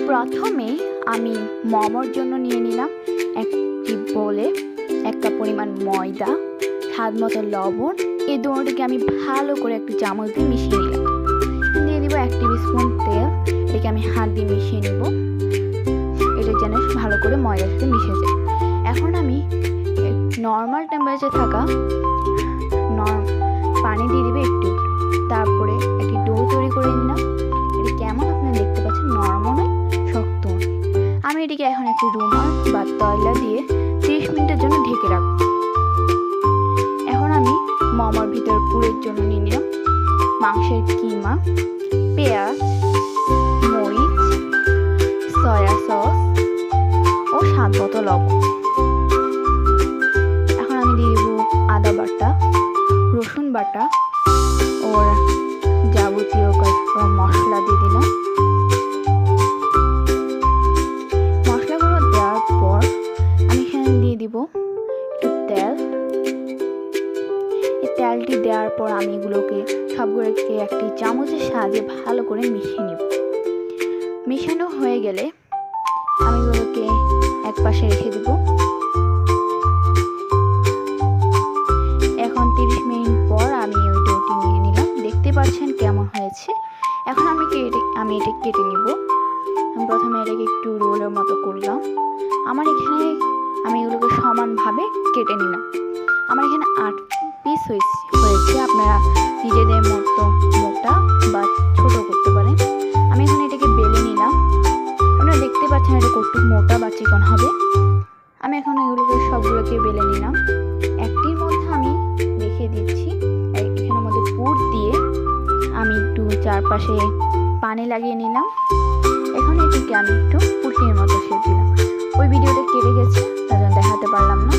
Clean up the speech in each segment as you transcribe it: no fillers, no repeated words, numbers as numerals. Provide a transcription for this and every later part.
প্রথমে আমি মোমোর জন্য নিয়ে নিলাম একটি বোলে 1 কাপ পরিমাণ ময়দা, স্বাদ মতো লবণ। এই দুটোকে আমি ভালো করে একটু চামচ দিয়ে মিশিয়ে নিলাম। দিয়ে দিব 1 টেবিল স্পুন তেল। এটাকে আমি হাত দিয়ে মিশিয়ে নেব, এটা যেন ভালো করে ময়দার সাথে মিশে যায়। এখন আমি নর্মাল টেম্পারেচার থাকা পানি দিয়ে দিবে একটু, তারপরে একটি ডো তৈরি করে নিলাম। এটা কেমন আপনারা দেখতে পাচ্ছেন, নরম নয়, শক্ত নয়। আমি এটিকে এখন একটি রুমাল বা তয়লা দিয়ে 30 মিনিটের জন্য ঢেকে রাখব। এখন আমি মোমোর ভিতর পুরের জন্য নিয়ে নিলাম মাংসের কিমা, পেঁয়াজ, মরিচ, সয়া সস ও স্বাদ মতো লবণ। এখন আমি দিয়ে দেব আদা বাটা, রসুন বাটা ওর যাবতীয় মশলা দিয়ে দিলাম। মশলাগুলো দেওয়ার পর আমি এখানে দিয়ে দিব একটু তেল। এই তেলটি দেওয়ার পর আমি এগুলোকে সবগুলোকে একটি চামচের সাহায্যে ভালো করে মিশিয়ে নেব। মেশানো হয়ে গেলে আমি এগুলোকে এক পাশে রেখে দেব। এখন 30 মিনিট পর আমি ওই ডোটি নিয়ে নিলাম, দেখতে পাচ্ছেন কেমন হয়েছে। এখন আমি এটা কেটে নিব। আমি প্রথমে এটাকে একটু রোলের মতো করলাম। আমার এখানে আমি এগুলোকে সমানভাবে কেটে নিলাম। আমার এখানে 8 পিস হয়েছে। আপনারা নিজেদের মতো মোটা বা ছোট করতে পারেন। আমি এখন এটাকে বেলে নিলাম। আপনারা দেখতে পাচ্ছেন এটা কতটুকু মোটা বা চিকন হবে। আমি এখন এগুলোকে সবগুলোকে বেলে নিলাম। একটির মধ্যে আমি রেখে দিচ্ছি, এখানের মধ্যে পুর দিয়ে আমি একটু চারপাশে পানি লাগিয়ে নিলাম। এখন এটিকে আমি একটু পুটির মতো শেপ দিলাম। ওই ভিডিওটা কেটে গেছে, তার জন্য দেখাতে পারলাম না।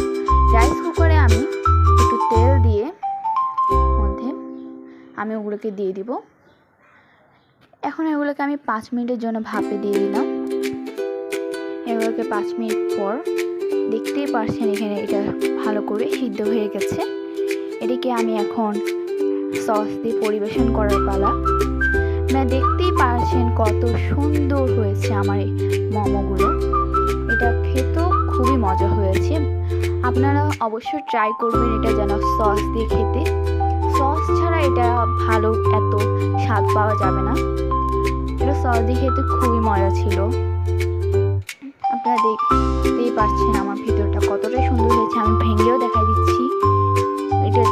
রাইস কুকারে আমি একটু তেল দিয়ে মধ্যে আমি ওগুলোকে দিয়ে দিব। এখন এগুলোকে আমি 5 মিনিটের জন্য ভাপে দিয়ে দিলাম। এগুলোকে 5 মিনিট পর দেখতেই পারছেন এখানে এটা ভালো করে সিদ্ধ হয়ে গেছে। এটিকে আমি এখন সস দিয়ে পরিবেশন করার পালা। আপনারা দেখতেই পারছেন কত সুন্দর হয়েছে আমার এই মোমোগুলো। এটা খেতেও খুবই মজা হয়েছে। আপনারা অবশ্যই ট্রাই করবেন এটা যেন সস দিয়ে খেতে। সস ছাড়া এটা ভালো এত স্বাদ পাওয়া যাবে না। এটা সস দিয়ে খেতে খুবই মজা ছিল। আপনারা দেখতেই পাচ্ছেন আমার ভিতরটা কতটা সুন্দর হয়েছে। আমি ভেঙেও দেখাই দিচ্ছি। এটা